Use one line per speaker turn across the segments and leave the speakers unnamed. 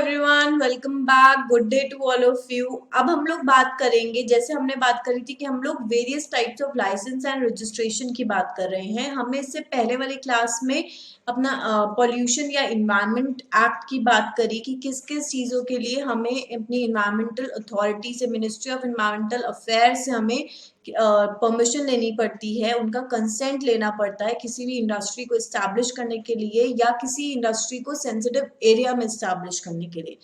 Everyone, welcome back. Good day to all of you. अब हम लोग बात करेंगे, जैसे हमने बात करी थी कि हम लोग various types of license and registration की बात कर रहे हैं। हमने इससे पहले वाली क्लास में अपना पॉल्यूशन या इन्वायरमेंट एक्ट की बात करी कि किस किस चीज़ों के लिए हमें अपनी इन्वायरमेंटल अथॉरिटी से, मिनिस्ट्री ऑफ इन्वायरमेंटल अफेयर्स से हमें परमिशन लेनी पड़ती है, उनका कंसेंट लेना पड़ता है किसी भी इंडस्ट्री को इस्टेब्लिश करने के लिए या किसी इंडस्ट्री को सेंसिटिव एरिया में इस्टेब्लिश करने के लिए।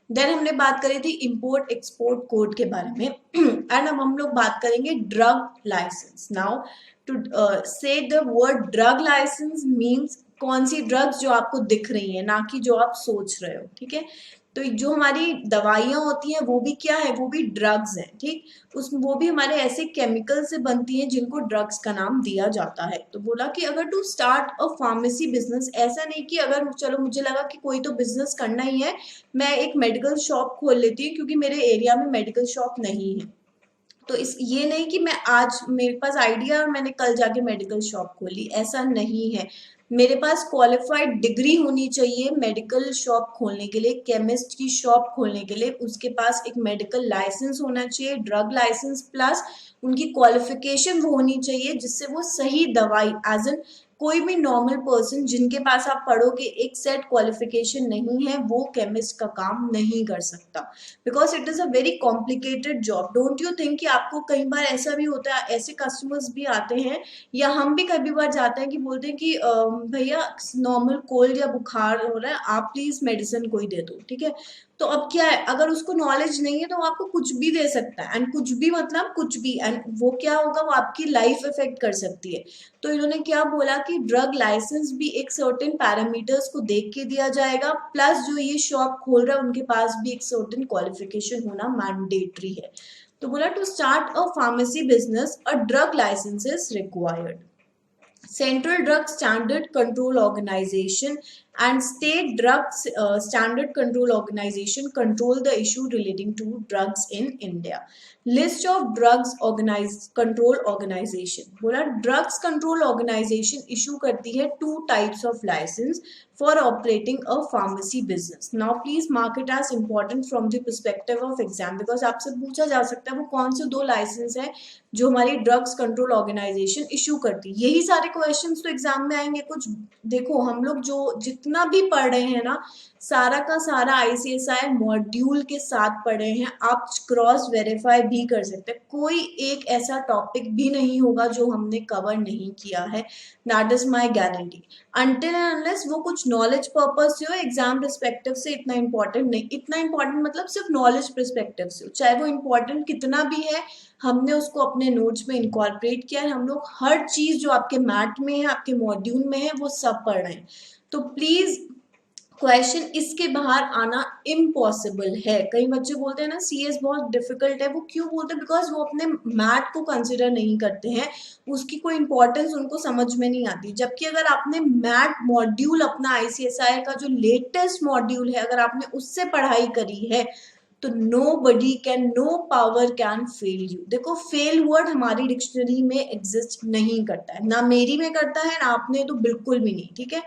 देन हमने बात करी थी इंपोर्ट एक्सपोर्ट कोड के बारे में एंड अब हम लोग बात करेंगे drug license. Now to say the word drug license means कौन सी ड्रग्स जो आपको दिख रही है, ना कि जो आप सोच रहे हो। ठीक है, तो जो हमारी दवाइयाँ होती हैं वो भी क्या है, वो भी ड्रग्स हैं। ठीक, वो भी हमारे ऐसे केमिकल से बनती हैं जिनको ड्रग्स का नाम दिया जाता है। तो बोला कि अगर to start a pharmacy business, ऐसा नहीं कि अगर चलो मुझे लगा कि कोई तो बिजनेस करना ही है, मैं एक मेडिकल शॉप खोल लेती हूँ क्योंकि मेरे एरिया में मेडिकल शॉप नहीं है। तो इस ये नहीं कि मैं आज मेरे पास आइडिया और मैंने कल जाके मेडिकल शॉप खोली, ऐसा नहीं है। मेरे पास क्वालिफाइड डिग्री होनी चाहिए मेडिकल शॉप खोलने के लिए, केमिस्ट की शॉप खोलने के लिए उसके पास एक मेडिकल लाइसेंस होना चाहिए, ड्रग लाइसेंस, प्लस उनकी क्वालिफिकेशन वो होनी चाहिए जिससे वो सही दवाई एज एन कोई भी नॉर्मल पर्सन जिनके पास आप पढ़ोगे एक सेट क्वालिफिकेशन नहीं है वो केमिस्ट का काम नहीं कर सकता, because it is a very complicated job. Don't you think कि आपको कई बार ऐसा भी होता है, ऐसे कस्टमर्स भी आते हैं या हम भी कभी बार जाते हैं कि बोलते हैं कि भैया नॉर्मल कोल्ड या बुखार हो रहा है, आप प्लीज मेडिसिन कोई दे दो। ठीक है, तो अब क्या है, अगर उसको नॉलेज नहीं है तो वो आपको कुछ भी दे सकता है, एंड कुछ भी मतलब कुछ भी, एंड वो क्या होगा, वो आपकी लाइफ इफेक्ट कर सकती है। तो इन्होंने क्या बोला कि ड्रग लाइसेंस भी एक सर्टेन पैरामीटर्स को देख के दिया जाएगा, प्लस जो ये शॉप खोल रहा है उनके पास भी एक सर्टेन क्वालिफिकेशन होना मैंडेटरी है। तो बोला to start a pharmacy business a drug licence is required. Central Drug Standard Control Organization and State Drug Standard Control Organization control the issue relating to drugs in India. List of drugs control organization, बोला drugs control organisation issue करती है 2 types of license for operating a pharmacy business. Now please mark it as important from the perspective of exam because आपसे पूछा जा सकता है वो कौन से 2 लाइसेंस है जो हमारी ड्रग्स कंट्रोल ऑर्गेनाइजेशन इशू करती है। यही सारे क्वेश्चंस तो एग्जाम में आएंगे। कुछ देखो, हम लोग जो जितना भी पढ़ रहे हैं ना, सारा का सारा आईसीएसआई मॉड्यूल के साथ पढ़ रहे हैं, आप क्रॉस वेरीफाई भी कर सकते हैं। कोई एक ऐसा टॉपिक भी नहीं होगा जो हमने कवर नहीं किया है, that is my guarantee. Until and unless वो कुछ नॉलेज पर्पज से हो, एग्जाम परस्पेक्टिव से इतना इंपॉर्टेंट नहीं, इतना इंपॉर्टेंट मतलब सिर्फ नॉलेज परस्पेक्टिव से हो, चाहे वो इंपॉर्टेंट कितना भी है, हमने उसको अपने नोट्स में इनकॉर्पोरेट किया है। हम लोग हर चीज जो आपके मैथ में है, आपके मॉड्यूल में है, वो सब पढ़ रहे हैं। तो प्लीज क्वेश्चन इसके बाहर आना इम्पॉसिबल है। कई बच्चे बोलते हैं ना सीएस बहुत डिफिकल्ट है, वो क्यों बोलते हैं, बिकॉज वो अपने मैथ को कंसिडर नहीं करते हैं, उसकी कोई इंपॉर्टेंस उनको समझ में नहीं आती। जबकि अगर आपने मैथ मॉड्यूल अपना आईसीएसआई का जो लेटेस्ट मॉड्यूल है, अगर आपने उससे पढ़ाई करी है तो nobody can, no power can fail you. देखो, फेल वर्ड हमारी डिक्शनरी में एग्जिस्ट नहीं करता है, ना मेरी में करता है, ना आपने तो बिल्कुल भी नहीं। ठीक है,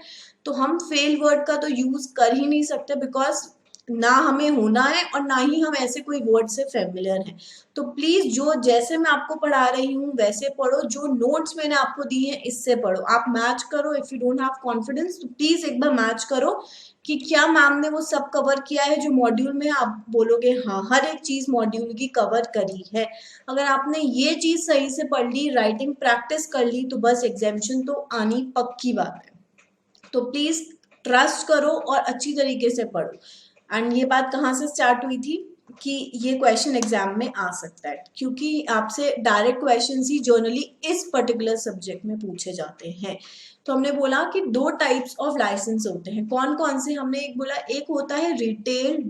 तो हम फेल वर्ड का तो यूज कर ही नहीं सकते, बिकॉज ना हमें होना है और ना ही हम ऐसे कोई वर्ड से फेमिलियर हैं। तो प्लीज जो जैसे मैं आपको पढ़ा रही हूँ वैसे पढ़ो, जो नोट्स मैंने आपको दिए हैं इससे पढ़ो, आप मैच करो। If you don't have confidence तो प्लीज एक बार मैच करो कि क्या मैम ने वो सब कवर किया है जो मॉड्यूल में, आप बोलोगे हाँ हर एक चीज मॉड्यूल की कवर करी है। अगर आपने ये चीज सही से पढ़ ली, राइटिंग प्रैक्टिस कर ली, तो बस एग्जामिनेशन तो आनी पक्की बात है। तो प्लीज ट्रस्ट करो और अच्छी तरीके से पढ़ो। एंड ये बात कहाँ से स्टार्ट हुई थी कि ये क्वेश्चन एग्जाम में आ सकता है, क्योंकि आपसे डायरेक्ट क्वेश्चन ही जनरली इस पर्टिकुलर सब्जेक्ट में पूछे जाते हैं। तो हमने बोला कि 2 टाइप्स ऑफ लाइसेंस होते हैं। कौन कौन से, हमने एक बोला, एक होता है रिटेल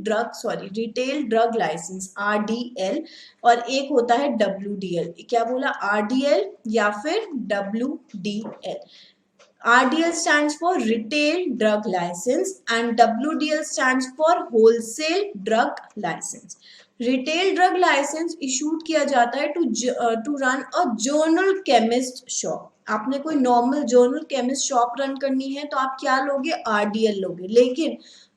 ड्रग लाइसेंस RDL, और एक होता है WDL। क्या बोला, RDL या फिर WDL। RDL stands for Retail Drug License and WDL stands for Wholesale Drug License. Retail Drug License issued किया जाता है to run a journal chemist shop. आपने कोई normal journal chemist shop run करनी है तो आप क्या लोगे, RDL लोगे। लेकिन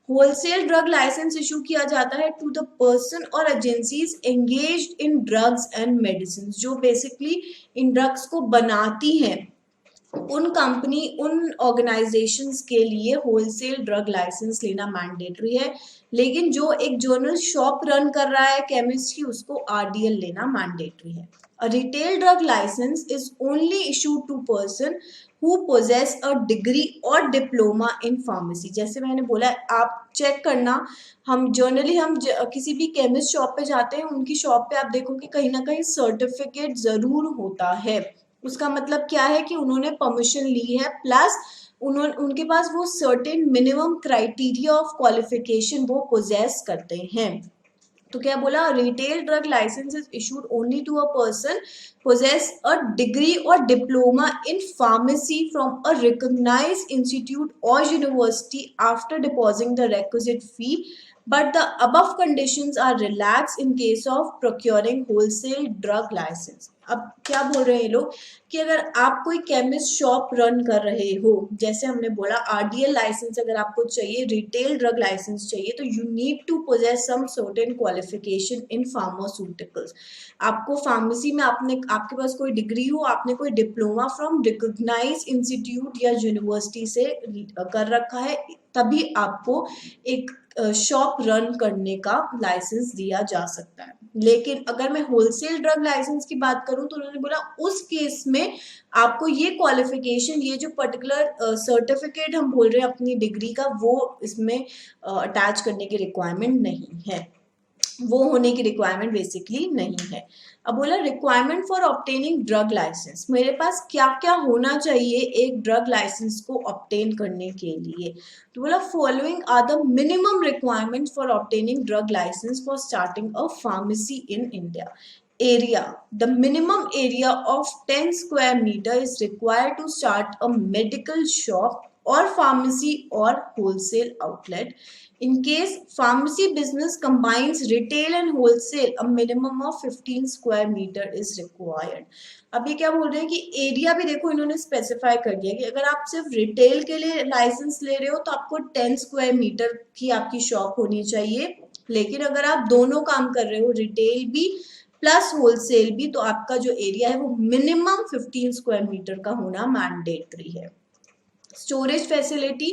होलसेल ड्रग लाइसेंस इशू किया जाता है टू द पर्सन और agencies engaged in drugs and medicine, जो बेसिकली इन ड्रग्स को बनाती हैं, उन कंपनी उन ऑर्गेनाइजेशंस के लिए होलसेल ड्रग लाइसेंस लेना मैंडेटरी है। लेकिन जो एक जर्नल शॉप रन कर रहा है केमिस्ट की, उसको आरडीएल लेना मैंडेटरी है। A retail drug licence is only issued to person who possess a degree और डिप्लोमा इन फार्मेसी। जैसे मैंने बोला, आप चेक करना, हम किसी भी केमिस्ट शॉप पे जाते हैं, उनकी शॉप पे आप देखोगे कहीं ना कहीं सर्टिफिकेट जरूर होता है। उसका मतलब क्या है कि उन्होंने परमिशन ली है, प्लस उनके पास वो certain minimum criteria of qualification वो पोजेस करते हैं। तो क्या बोला, retail drug licence is issued only to a person possess a degree और diploma in pharmacy from a recognised institute और university after depositing the requisite fee, but the above conditions are relaxed in case of procuring wholesale drug license। अब क्या बोल रहे हैं ये लोग कि अगर आप कोई केमिस्ट शॉप रन कर रहे हो, जैसे हमने बोला आरडीएल लाइसेंस अगर आपको चाहिए, रिटेल ड्रग लाइसेंस चाहिए, तो you need to possess some certain qualification in pharmaceuticals. आपको फार्मेसी में आपके पास कोई डिग्री हो, आपने कोई डिप्लोमा फ्रॉम रिकॉग्नाइज्ड इंस्टीट्यूट या यूनिवर्सिटी से कर रखा है, तभी आपको एक शॉप रन करने का लाइसेंस दिया जा सकता है। लेकिन अगर मैं होलसेल ड्रग लाइसेंस की बात करूं, तो उन्होंने बोला उस केस में आपको ये क्वालिफिकेशन, ये जो पर्टिकुलर सर्टिफिकेट हम बोल रहे हैं अपनी डिग्री का, वो इसमें अटैच करने की रिक्वायरमेंट नहीं है, वो होने की रिक्वायरमेंट बेसिकली नहीं है। अब बोला requirement for obtaining drug licence, मेरे पास क्या क्या होना चाहिए एक ड्रग लाइसेंस को ऑब्टेन करने के लिए। तो बोला following are the minimum requirement for obtaining drug licence for starting a pharmacy in India. area, the minimum area of 10 square meter is required to start a medical shop or pharmacy or wholesale outlet. In case pharmacy business combines retail and wholesale, a minimum of 15 square meter is required. अब ये क्या बोल रहे हैं कि area भी देखो इन्होंने स्पेसिफाई कर दिया कि अगर आप सिर्फ रिटेल के लिए लाइसेंस ले रहे हो तो आपको 10 स्क्वायर मीटर की आपकी शॉप होनी चाहिए। लेकिन अगर आप दोनों काम कर रहे हो, रिटेल भी प्लस होलसेल भी, तो आपका जो एरिया है वो मिनिमम 15 स्क्वायर मीटर का होना मैंडेटरी है। Storage facility,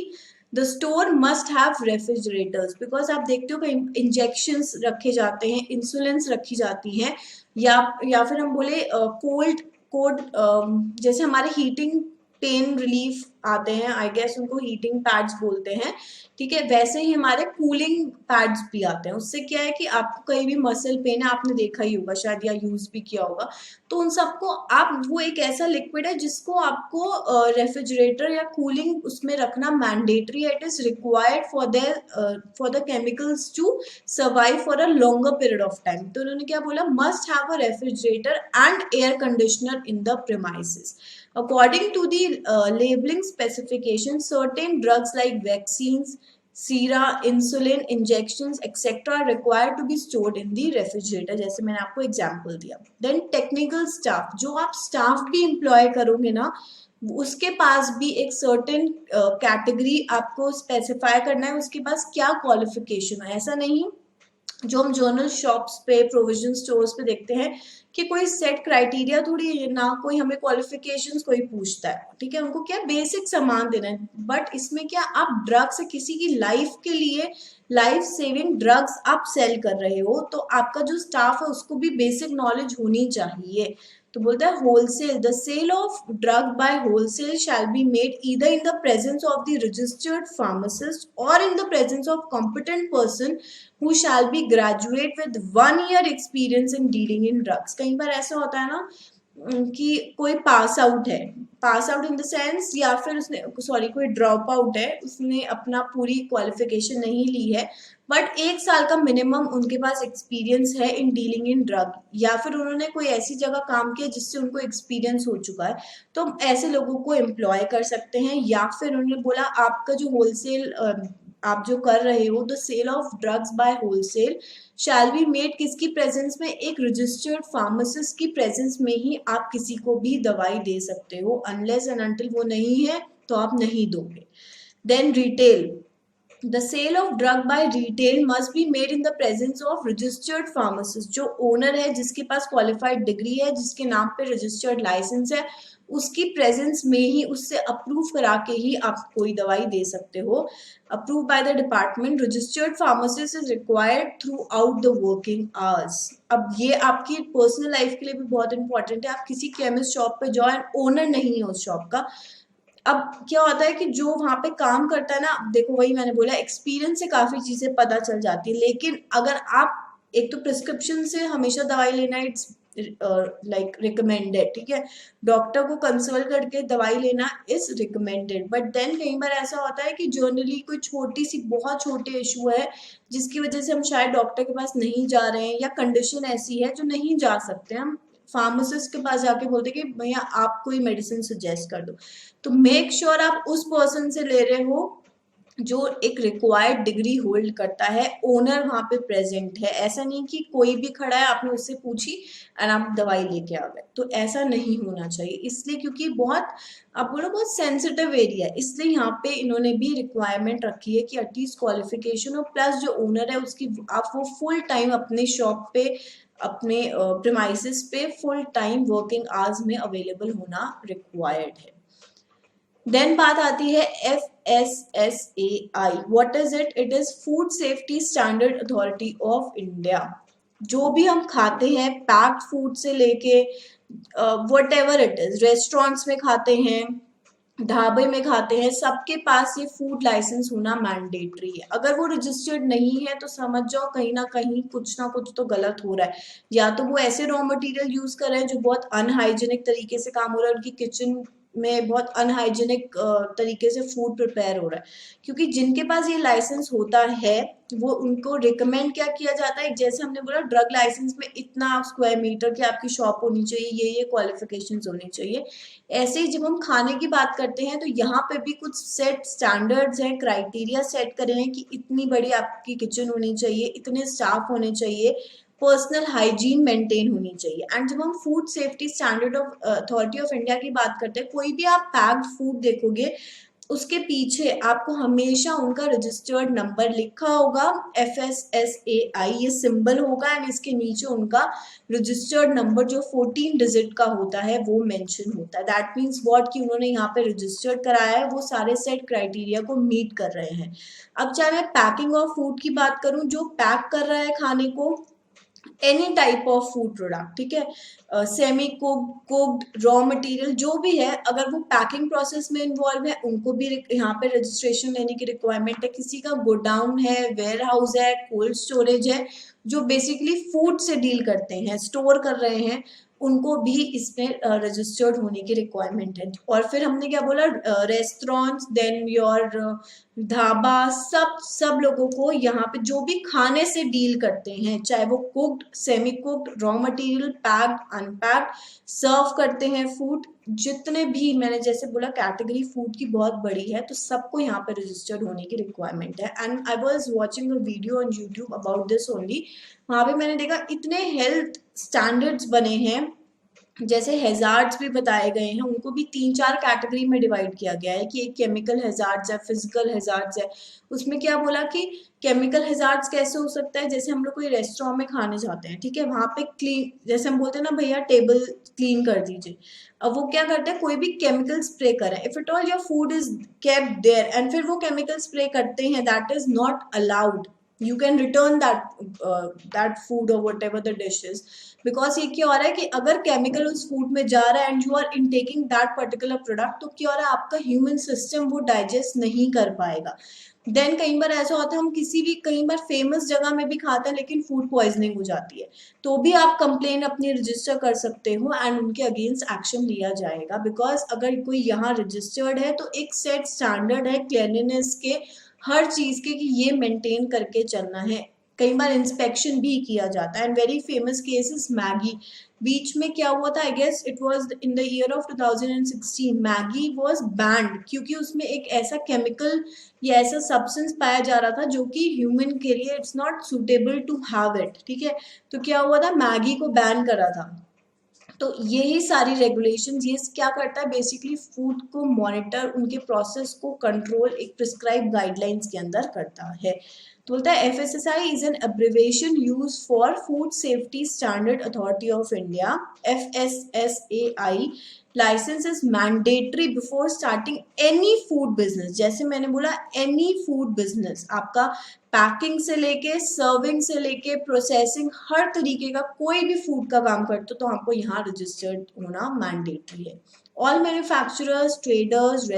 the store must have refrigerators, because आप देखते हो कहीं इंजेक्शंस रखे जाते हैं, इंसुलिन्स रखी जाती हैं, या फिर हम बोले कोल्ड जैसे हमारे हीटिंग पेन रिलीफ आते हैं, आई गेस उनको हीटिंग पैड्स बोलते हैं, ठीक है, वैसे ही हमारे कूलिंग पैड्स भी आते हैं। उससे क्या है कि आपको कहीं भी मसल पेन है, आपने देखा ही होगा शायद या यूज भी किया होगा, तो उन सबको आप, वो एक ऐसा लिक्विड है जिसको आपको रेफ्रिजरेटर या कूलिंग उसमें रखना मैंडेटरी है। It is required for the chemicals to survive for a longer period of time. तो उन्होंने क्या बोला, must have a refrigerator and air conditioner in the premises. According to the labeling specifications, certain drugs like vaccines, sera, insulin, injections etcetera required to be stored in the refrigerator, जैसे मैंने आपको example दिया। Then technical staff, जो आप staff भी employ करोगे ना, उसके पास भी एक सर्टेन कैटेगरी आपको स्पेसिफाई करना है, उसके पास क्या क्वालिफिकेशन है। ऐसा नहीं जो हम जर्नल शॉप्स पे, प्रोविजन स्टोर्स पे देखते हैं कि कोई सेट क्राइटेरिया थोड़ी है ना, कोई हमें क्वालिफिकेशंस कोई पूछता है, ठीक है, उनको क्या बेसिक सामान देना है। बट इसमें क्या, आप ड्रग्स किसी की लाइफ के लिए, लाइफ सेविंग ड्रग्स आप सेल कर रहे हो, तो आपका जो स्टाफ है उसको भी बेसिक नॉलेज होनी चाहिए। तो बोलता है wholesale, the sale of drug by wholesale shall be made either in the presence of the registered pharmacist और in the presence of competent person who shall be graduate with 1 year experience in dealing in drugs। कई बार ऐसा होता है ना कि कोई pass out है, pass out in the sense, या फिर उसने कोई ड्रॉप आउट है, उसने अपना पूरी क्वालिफिकेशन नहीं ली है, बट 1 साल का मिनिमम उनके पास एक्सपीरियंस है इन डीलिंग इन ड्रग, या फिर उन्होंने कोई ऐसी जगह काम किया जिससे उनको एक्सपीरियंस हो चुका है, तो ऐसे लोगों को एम्प्लॉय कर सकते हैं। या फिर उन्होंने बोला आपका जो होलसेल आप जो कर रहे हो, the sale of drugs by wholesale shall be made किसकी प्रेजेंस में, एक रजिस्टर्ड फार्मासिस्ट की प्रेजेंस में ही आप किसी को भी दवाई दे सकते हो, अनलेस एंड अनटिल वो नहीं है तो आप नहीं दोगे। Then retail, the sale of drug by retail must be made in the presence of registered pharmacist. जो ओनर है, जिसके पास क्वालिफाइड डिग्री है, जिसके नाम पे रजिस्टर्ड लाइसेंस है, उसकी प्रेजेंस में ही, उससे अप्रूव करा के ही आप कोई दवाई दे सकते हो। Approve by the department, registered pharmacist is required through out the working hours. अब ये आपकी पर्सनल लाइफ के लिए भी बहुत इंपॉर्टेंट है। आप किसी केमिस्ट शॉप पे जाओ एंड ओनर नहीं है उस शॉप का, अब क्या होता है कि जो वहां पे काम करता है ना, देखो वही मैंने बोला, एक्सपीरियंस से काफी चीजें पता चल जाती है। लेकिन अगर आप, एक तो प्रिस्क्रिप्शन से हमेशा दवाई लेना, इट्स लाइक रिकमेंडेड, ठीक है, डॉक्टर को कंसल्ट करके दवाई लेना इज रिकमेंडेड। बट देन कई बार ऐसा होता है कि जनरली कोई छोटी सी, बहुत छोटे इशू है जिसकी वजह से हम शायद डॉक्टर के पास नहीं जा रहे हैं, या कंडीशन ऐसी है जो नहीं जा सकते, हम फार्मासिस्ट के पास जाके बोलते कि भैया आप कोई मेडिसिन सजेस्ट कर दो। तो मेक श्योर आप उस पर्सन से ले रहे हो जो एक रिक्वायर्ड डिग्री होल्ड करता है, ओनर वहां पे प्रेजेंट है। ऐसा नहीं कि कोई भी खड़ा है, आपने उससे पूछी एंड आप दवाई लेके आ गए, तो ऐसा नहीं होना चाहिए। इसलिए क्योंकि बहुत, आप बोलो बहुत सेंसिटिव एरिया है, इसलिए यहाँ पे इन्होंने भी रिक्वायरमेंट रखी है कि एटलीस्ट क्वालिफिकेशन और प्लस जो ओनर है उसकी, आप वो फुल टाइम अपने शॉप पे, अपने प्रीमाइसेस पे फुल टाइम वर्किंग आवर्स में अवेलेबल होना रिक्वायर्ड है। देन बात आती है FSSAI। What is it? It is food safety standard authority of India. जो भी हम खाते हैं, पैक्ड फूड से लेके what ever it is, restaurants में खाते हैं, ढाबे में खाते हैं, सबके पास ये फूड लाइसेंस होना मैंडेटरी है। अगर वो रजिस्टर्ड नहीं है तो समझ जाओ कहीं ना कुछ तो गलत हो रहा है। या तो वो ऐसे रॉ मटेरियल यूज कर रहे हैं जो बहुत अनहाइजेनिक तरीके से काम हो रहा है, उनकी किचन में बहुत अनहाइजेनिक तरीके से फूड प्रिपेयर हो रहा है। क्योंकि जिनके पास ये लाइसेंस होता है, वो उनको रिकमेंड क्या किया जाता है, जैसे हमने बोला ड्रग लाइसेंस में इतना स्क्वायर मीटर की आपकी शॉप होनी चाहिए, ये क्वालिफिकेशंस होनी चाहिए। ऐसे ही जब हम खाने की बात करते हैं तो यहाँ पे भी कुछ सेट स्टैंडर्ड्स हैं, क्राइटेरिया सेट करे हैं कि इतनी बड़ी आपकी किचन होनी चाहिए, इतने स्टाफ होने चाहिए, पर्सनल हाइजीन मेंटेन होनी चाहिए। एंड जब हम food safety standard of authority of India की बात करते हैं, कोई भी आप पैक्ड फूड देखोगे उसके पीछे आपको हमेशा उनका रजिस्टर्ड नंबर लिखा होगा, FSSAI ये सिंबल होगा, एंड इसके नीचे उनका रजिस्टर्ड नंबर जो 14 डिजिट का होता है वो मेंशन होता है। दैट मीन्स व्हाट कि उन्होंने यहाँ पे रजिस्टर्ड कराया है, वो सारे सेट क्राइटेरिया को मीट कर रहे हैं। अब चाहे मैं पैकिंग ऑफ फूड की बात करूं, जो पैक कर रहा है खाने को, any type of food product, ठीक है, सेमी कुक्ड रॉ मटेरियल जो भी है, अगर वो पैकिंग प्रोसेस में इन्वॉल्व है उनको भी यहाँ पे रजिस्ट्रेशन लेने की रिक्वायरमेंट है। किसी का गोडाउन है, वेयर हाउस है, कोल्ड स्टोरेज है, जो बेसिकली फूड से डील करते हैं, स्टोर कर रहे हैं, उनको भी इसमें रजिस्टर्ड होने की रिक्वायरमेंट है। और फिर हमने क्या बोला, रेस्टोरेंट्स, देन योर ढाबा, सब लोगों को यहाँ पे जो भी खाने से डील करते हैं, चाहे वो cooked, semi cooked, raw material, packed, unpacked, serve करते हैं फूड, जितने भी मैंने जैसे बोला कैटेगरी फूड की बहुत बड़ी है, तो सबको यहाँ पे रजिस्टर्ड होने की रिक्वायरमेंट है। And I was watching a video on YouTube about this only. वहां पे मैंने देखा इतने हेल्थ स्टैंडर्ड्स बने हैं, जैसे हेजार्ड्स भी बताए गए हैं, उनको भी 3-4 कैटेगरी में डिवाइड किया गया है कि एक केमिकल हेजार्ड्स है, फिजिकल हेजार्ड्स है। उसमें क्या बोला कि केमिकल हेजार्ड्स कैसे हो सकता है, जैसे हम लोग कोई रेस्टोरेंट में खाने जाते हैं, ठीक है, वहां पे क्लीन, जैसे हम बोलते हैं ना भैया टेबल क्लीन कर दीजिए, अब वो क्या करते हैं, कोई भी केमिकल स्प्रे करें, if it all your food is kept there and फिर वो केमिकल स्प्रे करते हैं, that is not allowed. You can return that food or whatever the dish is, because ये क्या हो रहा है कि अगर केमिकल उस फूड में जा रहा है and you are intaking that particular product, तो क्या हो रहा है, आपका ह्यूमन सिस्टम वो डाइजेस्ट नहीं कर पाएगा। देन कई बार ऐसा होता है, हम किसी भी कई बार फेमस जगह में भी खाते हैं लेकिन फूड पॉइजनिंग हो जाती है, तो भी आप कंप्लेन अपनी रजिस्टर कर सकते हो एंड उनके अगेंस्ट एक्शन लिया जाएगा। बिकॉज अगर कोई यहाँ रजिस्टर्ड है तो एक सेट स्टैंडर्ड है क्लीनलीनेस के, हर चीज के, कि ये मेंटेन करके चलना है। कई बार इंस्पेक्शन भी किया जाता है। And very famous case is Maggi. बीच में क्या हुआ था, I guess it was in the year of 2016, Maggi was banned क्योंकि उसमें एक ऐसा केमिकल या ऐसा सब्सटेंस पाया जा रहा था जो कि ह्यूमन के लिए it's not suitable to have it, ठीक है। तो क्या हुआ था, मैगी को बैन करा था। तो यही सारी रेगुलेशंस ये क्या करता है, बेसिकली फूड को मॉनिटर, उनके प्रोसेस को कंट्रोल एक प्रिस्क्राइब गाइडलाइंस के अंदर करता है। तो बोलता है FSSAI is an abbreviation use for food safety standard authority of India. FSSAI licence is mandatory before starting any food business. जैसे मैंने बोला, एनी फूड बिजनेस, आपका पैकिंग से लेके सर्विंग से लेके प्रोसेसिंग, हर तरीके का कोई भी फूड का काम करते हो तो आपको यहाँ रजिस्टर्ड होना मैंडेटरी है। ऑल मैन्युफैक्चरर्स, ट्रेडर्स,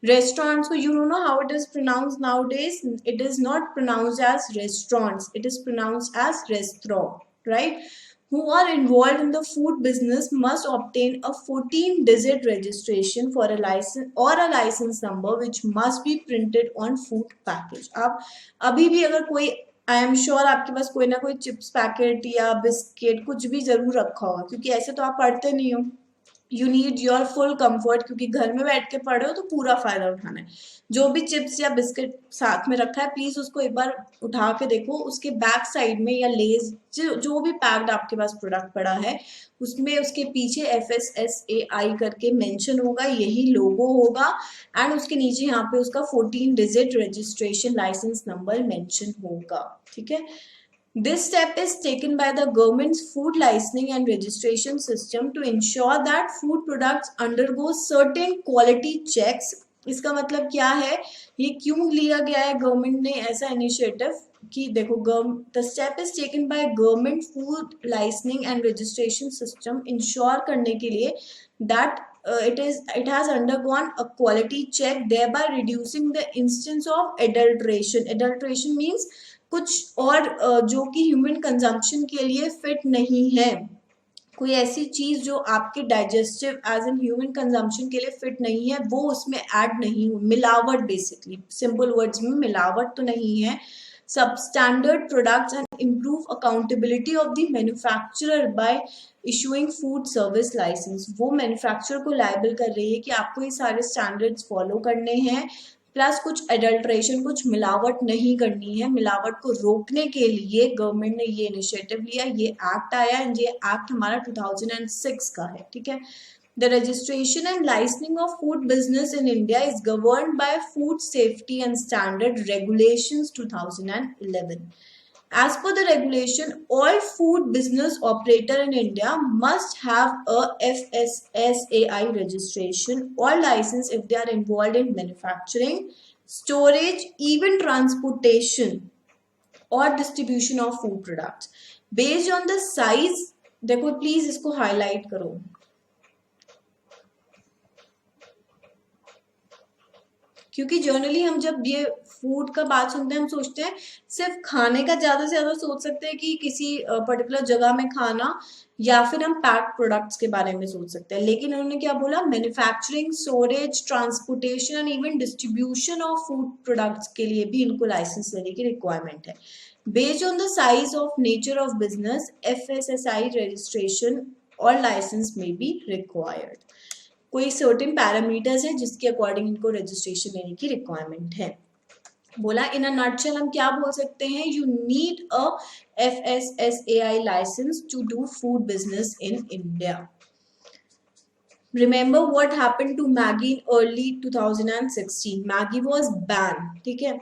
restaurants को you don't know how it is pronounced nowadays. It is not pronounced as restaurants, it is pronounced as restaurant, right? Who are involved in the food business must obtain a 14-digit registration for a license or a license number which must be printed on food package. अब अभी भी अगर कोई, I am sure आपके पास कोई ना कोई चिप्स पैकेट या बिस्किट कुछ भी जरूर रखा होगा, क्योंकि ऐसे तो आप पढ़ते नहीं हो। You need your full comfort, क्योंकि घर में बैठ के पढ़े हो तो पूरा फायदा उठाना है। जो भी चिप्स या बिस्किट साथ में रखा है, प्लीज उसको एक बार उठा के देखो, उसके बैक साइड में या लेज जो भी पैक्ड आपके पास प्रोडक्ट पड़ा है उसमें उसके पीछे FSSAI करके मेंशन होगा, यही लोगो होगा, एंड उसके नीचे यहाँ पे उसका 14-digit registration licence number mention होगा। ठीक है, this step is taken by the government's food licensing and registration system to ensure that food products undergo certain quality checks। इसका मतलब क्या है, ये क्यों लिया गया है गवर्नमेंट ने ऐसा इनिशिएटिव कि देखो, the step is taken by government food licensing and registration system, ensure करने के लिए that it has undergone a quality check, thereby reducing the instance of adulteration। adulteration means कुछ और जो कि ह्यूमन कंजम्पशन के लिए फिट नहीं है, कोई ऐसी चीज जो आपके digestive as an human consumption के लिए फिट नहीं है, वो उसमें ऐड नहीं हो, मिलावट, बेसिकली सिंपल वर्ड्स में मिलावट तो नहीं है। Substandard products and improve accountability of the manufacturer by issuing food service licence. वो मैन्युफैक्चरर को लायबल कर रही है कि आपको ये सारे स्टैंडर्ड्स फॉलो करने हैं, प्लस कुछ एडल्ट्रेशन, कुछ मिलावट नहीं करनी है। मिलावट को रोकने के लिए गवर्नमेंट ने ये इनिशिएटिव लिया, ये एक्ट आया, एंड ये एक्ट हमारा 2006 का है। ठीक है, the registration and licensing of food business in India is governed bye food safety and standard regulations 2011। As per the regulation, all food business operator in India must have a FSSAI registration or license if they are involved in manufacturing, storage, even transportation or distribution of food products. Based on the size, देखो please इसको highlight करो, क्योंकि generally हम जब ये food का बात सुनते हैं हम सोचते हैं सिर्फ खाने का, ज्यादा से ज्यादा सोच सकते हैं कि किसी पर्टिकुलर जगह में खाना, या फिर हम पैक्ड प्रोडक्ट्स के बारे में सोच सकते हैं। लेकिन उन्होंने क्या बोला, manufacturing, storage, transportation and even distribution of food products के लिए भी इनको लाइसेंस लेने की रिक्वायरमेंट है। Based on the size of nature of business, FSSAI registration और लाइसेंस में बी रिक्वायर्ड। कोई सर्टेन पैरामीटर्स है जिसके अकॉर्डिंग इनको रजिस्ट्रेशन लेने की रिक्वायरमेंट है। बोला इन अ नटशेल हम क्या बोल सकते हैं, you need a FSSAI licence to do food business in India. Remember what happened to Maggi in early 2016? Maggi was banned, ठीक है।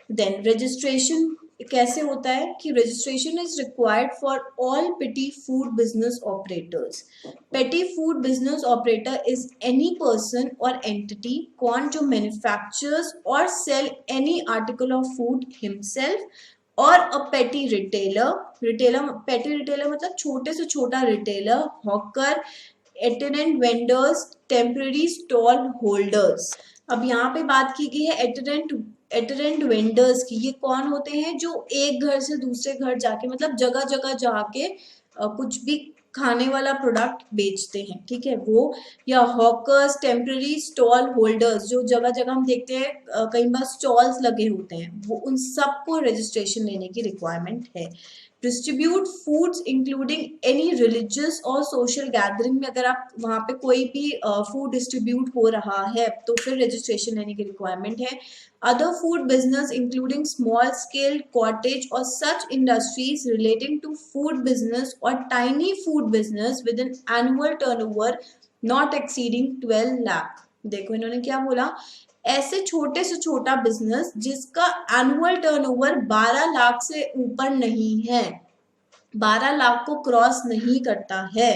Then registration कैसे होता है कि registration is required for all petty food business operators. Petty food business operator is any person or entity कौन जो manufactures or sell any article of food himself, और a petty retailer, petty retailer मतलब छोटे से छोटा retailer, hawker, itinerant vendors, temporary stall holders। अब यहाँ पे बात की गई है itinerant vendors की। ये कौन होते हैं, जो एक घर से दूसरे घर जाके, मतलब जगह जगह जाके कुछ भी खाने वाला प्रोडक्ट बेचते हैं, ठीक है वो। या हॉकर्स, टेम्पररी स्टॉल होल्डर्स, जो जगह जगह हम देखते हैं कई बार स्टॉल्स लगे होते हैं, वो उन सबको रजिस्ट्रेशन लेने की रिक्वायरमेंट है। Distribute foods including any religious और सोशल गैदरिंग में अगर आप वहाँ पे कोई भी फूड डिस्ट्रीब्यूट हो रहा है तो फिर रजिस्ट्रेशन लेने की रिक्वायरमेंट है। Other food business including small scale cottage और such industries relating to food business और tiny food business with an annual turnover not exceeding 12 lakh. देखो इन्होंने क्या बोला, ऐसे छोटे से छोटा बिजनेस जिसका एनुअल टर्नओवर 12 लाख से ऊपर नहीं है, 12 लाख को क्रॉस नहीं करता है,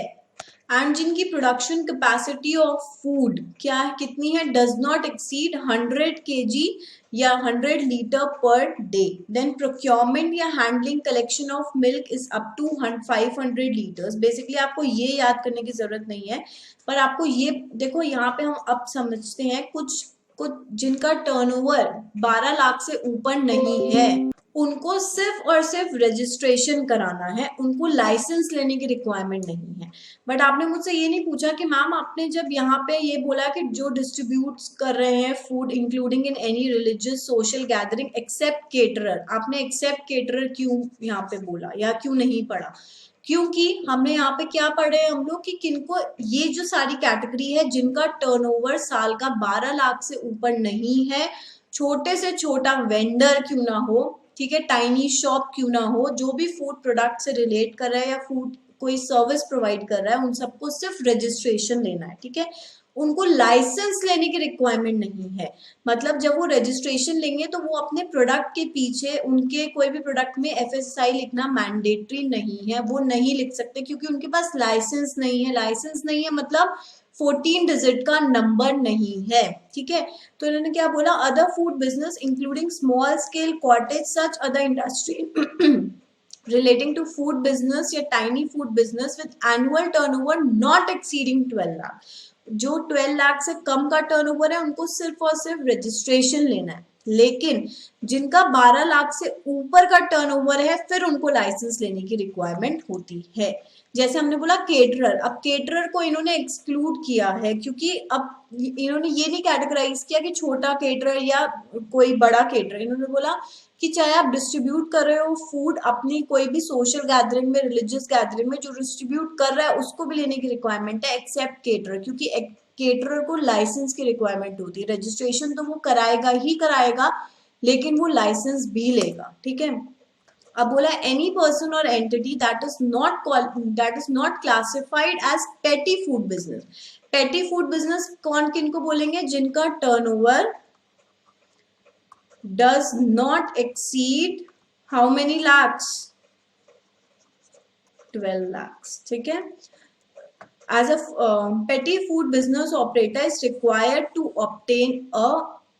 एंड जिनकी प्रोडक्शन कैपेसिटी ऑफ फूड क्या है, कितनी है, डज नॉट एक्सीड 100 kg या 100 litre per day, then procurement या handling collection of milk is up to 500 litres. Basically आपको ये याद करने की जरूरत नहीं है, पर आपको ये देखो यहाँ पे हम अब समझते हैं कुछ जिनका टर्नओवर 12 लाख से ऊपर नहीं है उनको सिर्फ और सिर्फ रजिस्ट्रेशन कराना है, उनको लाइसेंस लेने की रिक्वायरमेंट नहीं है। बट आपने मुझसे ये नहीं पूछा कि मैम आपने जब यहाँ पे ये बोला कि जो डिस्ट्रीब्यूट कर रहे हैं food including in any religious social gathering except caterer, आपने एक्सेप्ट केटरर क्यों यहाँ पे बोला या क्यों नहीं पढ़ा? क्योंकि हमने यहाँ पे क्या पढ़े हम लोग कि किनको, ये जो सारी कैटेगरी है जिनका टर्नओवर साल का 12 लाख से ऊपर नहीं है, छोटे से छोटा वेंडर क्यों ना हो, ठीक है, टाइनी शॉप क्यों ना हो, जो भी फूड प्रोडक्ट से रिलेट कर रहा है या फूड कोई सर्विस प्रोवाइड कर रहा है, उन सबको सिर्फ रजिस्ट्रेशन लेना है, ठीक है, उनको लाइसेंस लेने की रिक्वायरमेंट नहीं है। मतलब जब वो रजिस्ट्रेशन लेंगे तो वो अपने प्रोडक्ट के पीछे उनके कोई भी प्रोडक्ट में FSSAI लिखना मैंडेटरी नहीं है, वो नहीं लिख सकते क्योंकि उनके पास लाइसेंस नहीं है। लाइसेंस नहीं है मतलब 14 डिजिट का नंबर नहीं है, ठीक है। तो इन्होंने क्या बोला, other food business including small scale cottage such other industry relating to food business या tiny food business with annual turnover not exceeding 12 lakh. जो 12 लाख से कम का टर्नओवर है उनको सिर्फ और सिर्फ रजिस्ट्रेशन लेना है, लेकिन जिनका 12 लाख से ऊपर का टर्नओवर है फिर उनको लाइसेंस लेने की रिक्वायरमेंट होती है। जैसे हमने बोला केटरर, अब केटरर को इन्होंने एक्सक्लूड किया है क्योंकि अब इन्होंने ये नहीं कैटेगराइज किया कि छोटा केटरर या कोई बड़ा केटरर, इन्होंने बोला कि चाहे आप डिस्ट्रीब्यूट कर रहे हो फूड अपनी कोई भी सोशल गैदरिंग में, रिलीजियस गैदरिंग में, जो डिस्ट्रीब्यूट कर रहा है उसको भी लेने की रिक्वायरमेंट है एक्सेप्ट केटरर, क्योंकि केटरर को लाइसेंस की रिक्वायरमेंट होती है। रजिस्ट्रेशन तो वो कराएगा ही कराएगा लेकिन वो लाइसेंस भी लेगा, ठीक है। अब बोला एनी पर्सन और entity that is not classified as petty food business. Petty food business कौन किनको बोलेंगे, जिनका turnover does not exceed how many lakhs, 12 lakhs, ठीक है। As a petty food business operator is required to obtain a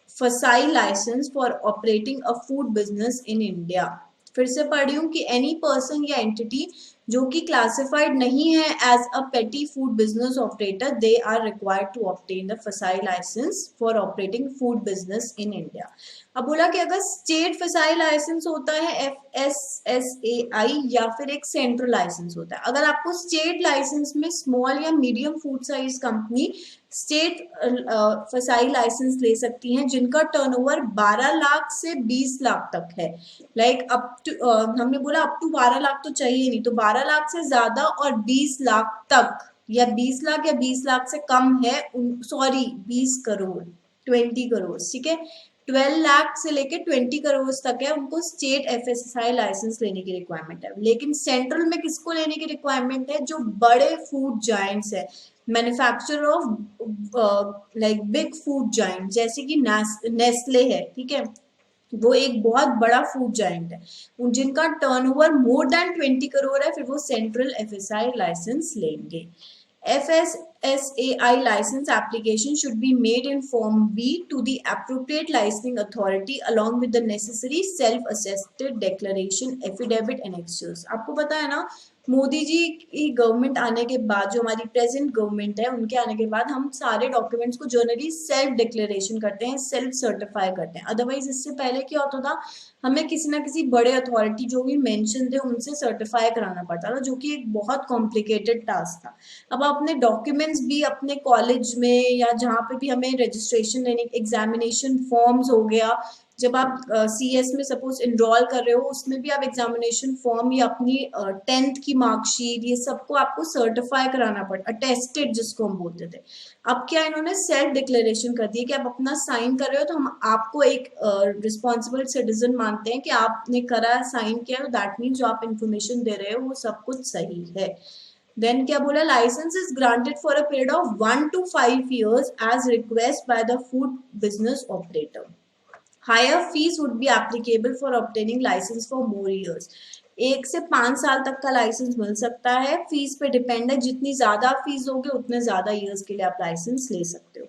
FSSAI license for operating a food business in India। फिर से पढ़ी हूँ कि एनी पर्सन या एंटिटी जो कि क्लासिफाइड नहीं है as a petty food business operator, they are required to obtain the FSSAI licence for operating food business in India. अब बोला कि अगर स्टेट FSSAI लाइसेंस होता है FSSAI या फिर एक सेंट्रल लाइसेंस होता है। अगर आपको स्टेट लाइसेंस में स्मॉल या medium food size company state FSSAI licence ले सकती हैं जिनका टर्नओवर 12 लाख से 20 लाख तक है। लाइक अप टू हमने बोला अप टू 12 लाख तो चाहिए नहीं, तो 12 लाख से ज्यादा और 20 लाख तक या 20 लाख या 20 लाख से कम है, सॉरी 20 करोड़ 20 करोड़, ठीक है, 12 लाख से लेके 20 करोड़ तक है, उनको स्टेट FSSAI लाइसेंस लेने की रिक्वायरमेंट है। लेकिन सेंट्रल में किसको लेने की रिक्वायरमेंट है, जो बड़े फूड जायंट्स है, manufacturer of like big food giant, जैसे कि नेस्ले है, ठीक है, वो एक बहुत बड़ा फूड जायंट है, जिनका टर्नओवर मोर देन 20 करोड़ है, फिर वो सेंट्रल FSSAI लाइसेंस लेंगे। FSSAI license application should be made in Form B to the appropriate licensing authority along with the necessary self-attested declaration, affidavit and annexures। आपको पता है ना, मोदी जी की गवर्नमेंट आने के बाद, जो हमारी प्रेजेंट गवर्नमेंट है, उनके आने के बाद हम सारे डॉक्यूमेंट्स को जर्नली सेल्फ डिक्लेरेशन करते हैं, सेल्फ सर्टिफाई करते हैं। अदरवाइज इससे पहले क्या होता था, हमें किसी ना किसी बड़े अथॉरिटी जो भी मेंशन थे उनसे सर्टिफाई कराना पड़ता था, जो कि एक बहुत कॉम्प्लिकेटेड टास्क था। अब अपने डॉक्यूमेंट्स भी अपने कॉलेज में या जहाँ पे भी हमें रजिस्ट्रेशन लेने, एग्जामिनेशन फॉर्म्स हो गया जब आप CS में सपोज इनरोल कर रहे हो, उसमें भी आप एग्जामिनेशन फॉर्म या अपनी 10th की मार्कशीट ये सबको आपको सर्टिफाई कराना पड़ता, अटेस्टेड जिसको हम बोलते थे। अब क्या इन्होंने सेल्फ डिक्लेरेशन कर दी कि आप अपना साइन कर रहे हो तो हम आपको एक रिस्पॉन्सिबल सिटीजन मानते हैं कि आपने करा, साइन किया, तो दैट मीन जो आप इंफॉर्मेशन दे रहे हो वो सब कुछ सही है। देन क्या बोला, licence is granted for a period of 1 to 5 years as request by the food business operator. Higher fee would be applicable for obtaining licence for more years. 1 से 5 साल तक का लाइसेंस मिल सकता है, फीस पे डिपेंड है, जितनी ज्यादा फीस दोगे उतने ज्यादा ईयर्स के लिए आप लाइसेंस ले सकते हो।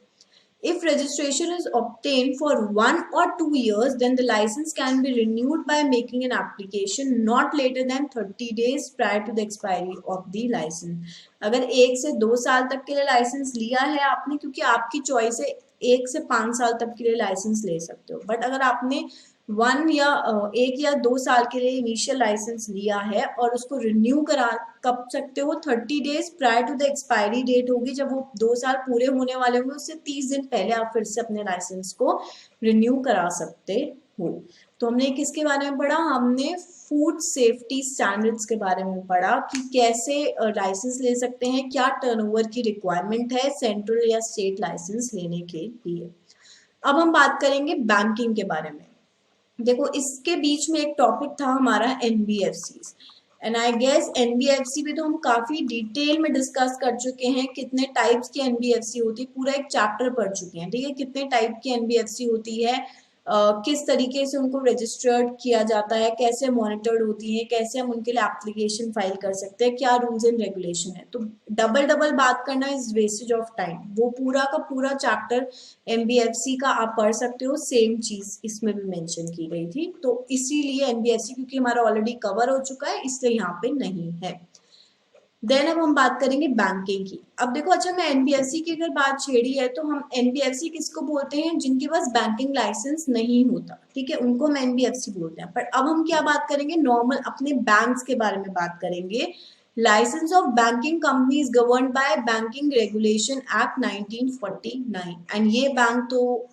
If registration is obtained for 1 or 2 years, then the license can be renewed by making an application not later than 30 days prior to the expiry of the license. अगर 1 से 2 साल तक के लिए लाइसेंस लिया है आपने, क्योंकि आपकी चॉइस है, 1 से 5 साल तक के लिए लाइसेंस ले सकते हो, बट अगर आपने 1 या 2 साल के लिए इनिशियल लाइसेंस लिया है और उसको रिन्यू करा कब सकते हो, 30 days prior to the expiry date होगी, जब वो 2 साल पूरे होने वाले होंगे उससे 30 दिन पहले आप फिर से अपने लाइसेंस को रिन्यू करा सकते हो। तो हमने किसके बारे में पढ़ा, हमने फूड सेफ्टी स्टैंडर्ड्स के बारे में पढ़ा कि कैसे लाइसेंस ले सकते हैं, क्या टर्नओवर की रिक्वायरमेंट है सेंट्रल या स्टेट लाइसेंस लेने के लिए। अब हम बात करेंगे बैंकिंग के बारे में। देखो, इसके बीच में एक टॉपिक था हमारा NBFCs, and I guess NBFC पे तो हम काफी डिटेल में डिस्कस कर चुके हैं, कितने टाइप्स की NBFC होती है, पूरा एक चैप्टर पढ़ चुके हैं, ठीक है, कितने टाइप की NBFC होती है, किस तरीके से उनको रजिस्टर्ड किया जाता है, कैसे मॉनिटर्ड होती है, कैसे हम उनके लिए एप्लीकेशन फाइल कर सकते हैं, क्या रूल्स एंड रेगुलेशन है। तो डबल बात करना इज वेस्टेज ऑफ टाइम, वो पूरा का पूरा चैप्टर NBFC का आप पढ़ सकते हो, सेम चीज इसमें भी मेंशन की गई थी, तो इसीलिए NBFC क्योंकि हमारा ऑलरेडी कवर हो चुका है इसलिए यहाँ पे नहीं है। देन अब हम बात करेंगे बैंकिंग की। अब देखो, अच्छा मैं NBFC की अगर बात छेड़ी है तो हम NBFC किसको बोलते हैं, जिनके पास बैंकिंग लाइसेंस नहीं होता, ठीक है, उनको हम NBFC बोलते हैं। पर अब हम क्या बात करेंगे, नॉर्मल अपने बैंक्स के बारे में बात करेंगे। Licence of banking company is governed by banking regulation act 1949, एंड ये बैंक तो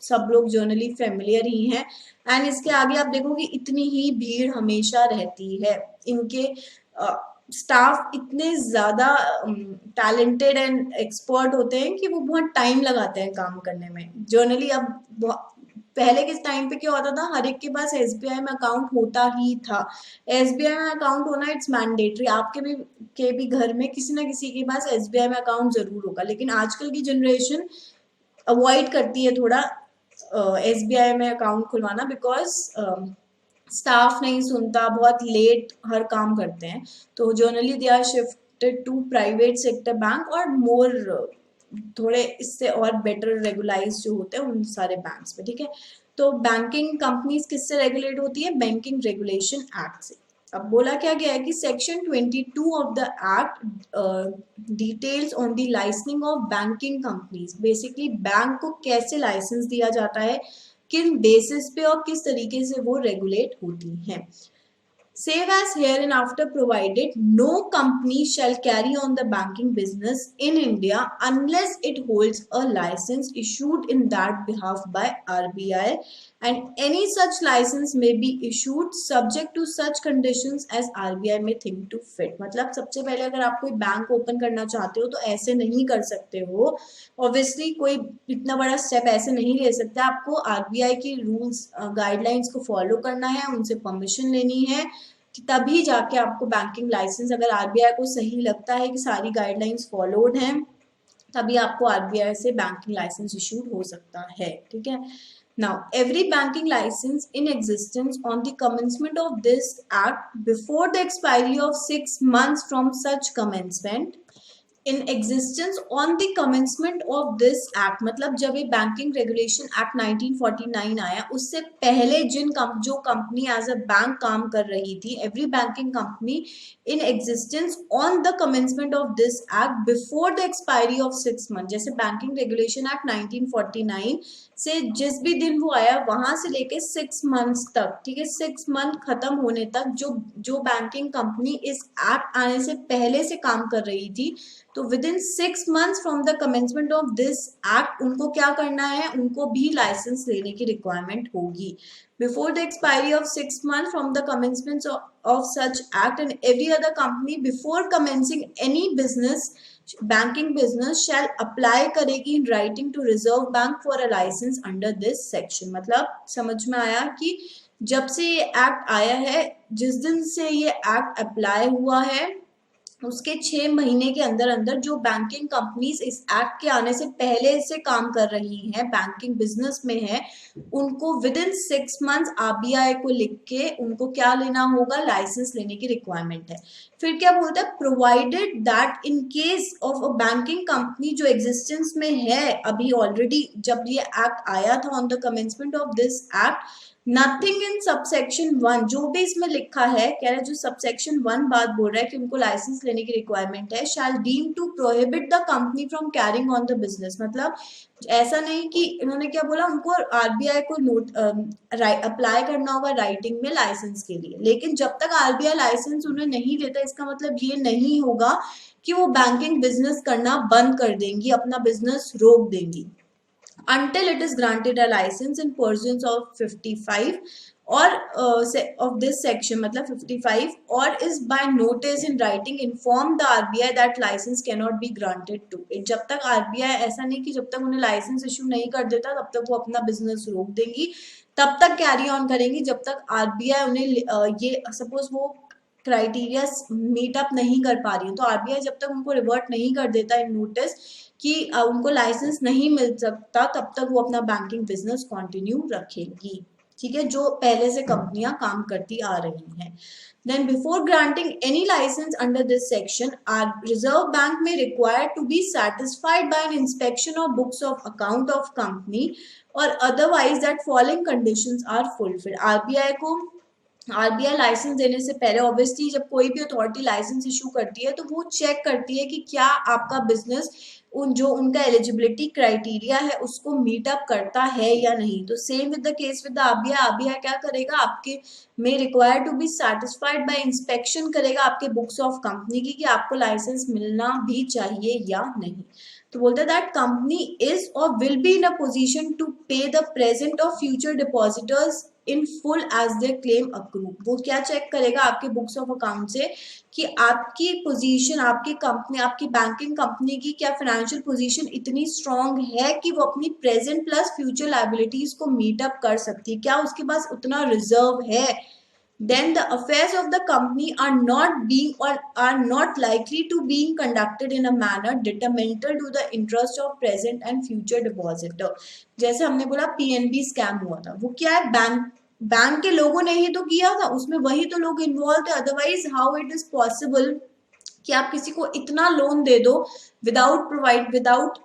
सब लोग जनरली फेमिलियर ही हैं। एंड इसके आगे आप देखोगे इतनी ही भीड़ हमेशा रहती है, इनके स्टाफ इतने ज्यादा टैलेंटेड एंड एक्सपर्ट होते हैं कि वो बहुत टाइम लगाते हैं काम करने में। जनरली अब पहले के टाइम पे क्या होता था, हर एक के पास SBI में अकाउंट होता ही था। SBI में अकाउंट होना इट्स मैंडेटरी, आपके भी घर में किसी ना किसी के पास SBI में अकाउंट जरूर होगा। लेकिन आजकल की जनरेशन अवॉइड करती है थोड़ा SBI में अकाउंट खुलवाना, बिकॉज स्टाफ नहीं सुनता, बहुत लेट हर काम करते हैं, तो generally they are shifted to private sector bank और मोर थोड़े इससे और बेटर रेगुलाइज जो होते हैं उन सारे बैंक्स पे, ठीक है। तो बैंकिंग कंपनीज किससे रेगुलेट होती है, बैंकिंग रेगुलेशन एक्ट से। अब बोला क्या गया है कि section 22 of the act details on the licensing of banking companies, basically bank को कैसे लाइसेंस दिया जाता है, किन बेसिस पे और किस तरीके से वो रेगुलेट होती हैं। Save as hereinafter provided, no company shall carry on the banking business in India unless it holds a license issued in that behalf by RBI, and any such license may be issued subject to such conditions as RBI may think to fit। मतलब सबसे पहले अगर आप कोई bank open करना चाहते हो तो ऐसे नहीं कर सकते हो, ऑब्वियसली कोई इतना बड़ा स्टेप ऐसे नहीं ले सकता, आपको RBI की रूल्स गाइडलाइंस को फॉलो करना है, उनसे परमिशन लेनी है, तभी जाके आपको बैंकिंग लाइसेंस, अगर RBI को सही लगता है कि सारी गाइडलाइंस फॉलोड हैं, तभी आपको RBI से बैंकिंग लाइसेंस इशूड हो सकता है, ठीक है। Now, every banking license in existence on the commencement of this act before the expiry of 6 months from such commencement, in existence on the commencement of this act, मतलब जब ये banking regulation act 1949 आया उससे पहले जो company as a bank काम कर रही थी, every banking company in existence on the commencement of this act before the expiry of 6 month, जैसे बैंकिंग रेगुलेशन एक्ट 1949 से जिस भी दिन वो आया वहां से लेके 6 मंथ्स तक, ठीक है, 6 मंथ खत्म होने तक जो बैंकिंग कंपनी इस एक्ट आने से पहले से काम कर रही थी, तो तो with in 6 months from the commencement of this act उनको क्या करना है, उनको भी लाइसेंस लेने की रिक्वायरमेंट होगी। Before the expiry of 6 months from the commencement of such act and every other company before commencing any business banking business shall apply करेगी in writing to Reserve Bank for a licence under this section. मतलब समझ में आया कि जब से ये act आया है, जिस दिन से ये एक्ट अप्लाई हुआ है, उसके 6 महीने के अंदर अंदर जो बैंकिंग कंपनीज इस एक्ट के आने से पहले से काम कर रही हैं, बैंकिंग बिजनेस में है, उनको विद इन 6 मंथ्स आरबीआई को लिख के उनको क्या लेना होगा, लाइसेंस लेने की रिक्वायरमेंट है। फिर क्या बोलता है, provided that in case of a banking company जो एग्जिस्टेंस में है अभी ऑलरेडी, जब ये एक्ट आया था on the commencement of this act, nothing in subsection 1, जो भी इसमें लिखा है, कह रहा है जो सबसेक्शन 1 बात बोल रहा है कि उनको लाइसेंस लेने की रिक्वायरमेंट है, shall deem to prohibit the company from carrying on the business. मतलब ऐसा नहीं कि इन्होंने क्या बोला, उनको आरबीआई को नोट अप्लाई करना होगा राइटिंग में लाइसेंस के लिए, लेकिन जब तक आरबीआई लाइसेंस उन्हें नहीं देता, इसका मतलब ये नहीं होगा कि वो बैंकिंग बिजनेस करना बंद कर देंगी, अपना बिजनेस रोक देंगी, until it is granted a license in pursuance of 55 or of this section, मतलब 55, or is by notice in writing inform the RBI that license cannot be granted to it। जब तक RBI, ऐसा नहीं कि जब तक उन्हें लाइसेंस इशू नहीं कर देता तब तक वो अपना बिजनेस रोक देंगी, तब तक कैरी ऑन करेंगी जब तक आरबीआई उन्हें ये सपोज वो क्राइटेरिया मीट अप नहीं कर पा रही है, तो आरबीआई जब तक उनको रिवर्ट नहीं कर देता इन नोटिस कि उनको लाइसेंस नहीं मिल सकता, तब तक वो अपना बैंकिंग बिजनेस कंटिन्यू रखेगी। ठीक है, जो पहले से कंपनियां काम करती आ रही हैं। Then before granting any license under this section, our Reserve Bank may require to be satisfied by an inspection of books of account of company or otherwise that following conditions are fulfilled। RBI licence देने से पहले obviously जब कोई भी authority license issue करती है तो वो चेक करती है कि क्या आपका बिजनेस जो उनका एलिजिबिलिटी क्राइटेरिया है उसको मीट अप करता है या नहीं। तो same with the case with the RBI, RBI क्या करेगा, आपके में require to be satisfied by inspection करेगा आपके बुक्स ऑफ कंपनी की कि आपको लाइसेंस मिलना भी चाहिए या नहीं। तो बोलते हैं दैट कंपनी इज और will be in a position to pay the present और future depositors in full as their claim accrue. वो क्या चेक करेगा आपके बुक्स ऑफ अकाउंट से कि आपकी पोजीशन, आपकी कंपनी, आपकी बैंकिंग कंपनी की क्या फाइनेंशियल पोजीशन इतनी स्ट्रांग है कि वो अपनी प्रेजेंट प्लस फ्यूचर लायबिलिटीज को मीट अप कर सकती है, क्या उसके पास उतना रिजर्व है। Then the affairs of the company are not being or are not likely to being conducted in a manner detrimental to the interest of present and future depositor। जैसे हमने बोला पीएनबी स्कैम हुआ था, वो क्या है, bank के लोगों ने ही तो किया था, उसमें वही तो लोग इन्वॉल्व थे, otherwise how it is possible कि आप किसी को इतना लोन दे दो without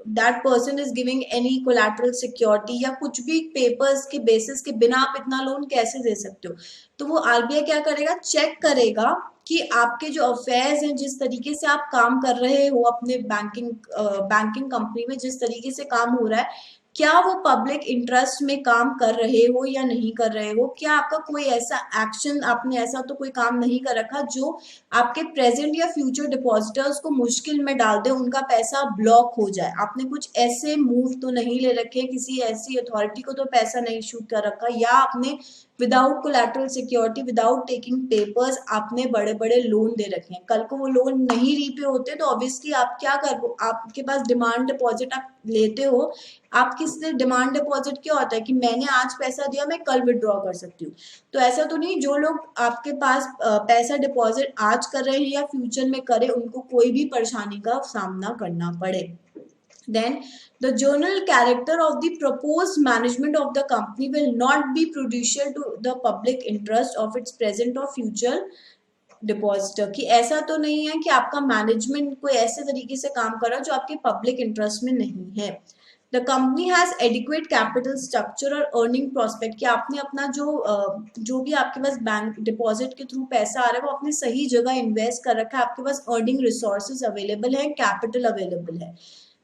that person is giving any collateral security या कुछ भी पेपर्स के बेसिस के बिना आप इतना लोन कैसे दे सकते हो। तो वो आरबीआई क्या करेगा, चेक करेगा कि आपके जो अफेयर्स हैं, जिस तरीके से आप काम कर रहे हो अपने बैंकिंग कंपनी में, जिस तरीके से काम हो रहा है, क्या वो पब्लिक इंटरेस्ट में काम कर रहे हो या नहीं कर रहे हो, क्या आपका कोई ऐसा एक्शन, आपने ऐसा तो कोई काम नहीं कर रखा जो आपके प्रेजेंट या फ्यूचर डिपॉजिटर्स को मुश्किल में डाल दे, उनका पैसा ब्लॉक हो जाए, आपने कुछ ऐसे मूव तो नहीं ले रखे, किसी ऐसी अथॉरिटी को तो पैसा नहीं शूट कर रखा, या आपने without collateral security, without taking papers आपने बड़े बड़े लोन दे रखे हैं। कल को वो लोन नहीं रीपे होते तो ऑब्वियसली आप क्या करो, आपके पास डिमांड डिपॉजिट आप लेते हो, आप किससे डिमांड डिपॉजिट क्या होता है कि मैंने आज पैसा दिया, मैं कल विड्रॉ कर सकती हूँ। तो ऐसा तो नहीं, जो लोग आपके पास पैसा डिपॉजिट आज कर रहे हैं या फ्यूचर में करें, उनको कोई भी परेशानी का सामना करना पड़े। Then the journal character of the proposed management of the company will not be prejudicial to the public interest of its present or future depositor. कि ऐसा तो नहीं है कि आपका मैनेजमेंट कोई ऐसे तरीके से काम कर रहा है जो आपके पब्लिक इंटरेस्ट में नहीं है। The company has adequate capital structure और अर्निंग प्रोस्पेक्ट, कि आपने अपना जो भी आपके पास बैंक डिपॉजिट के थ्रू पैसा आ रहा है वो आपने सही जगह इन्वेस्ट कर रखा है, आपके पास अर्निंग रिसोर्सेज अवेलेबल है, कैपिटल अवेलेबल है।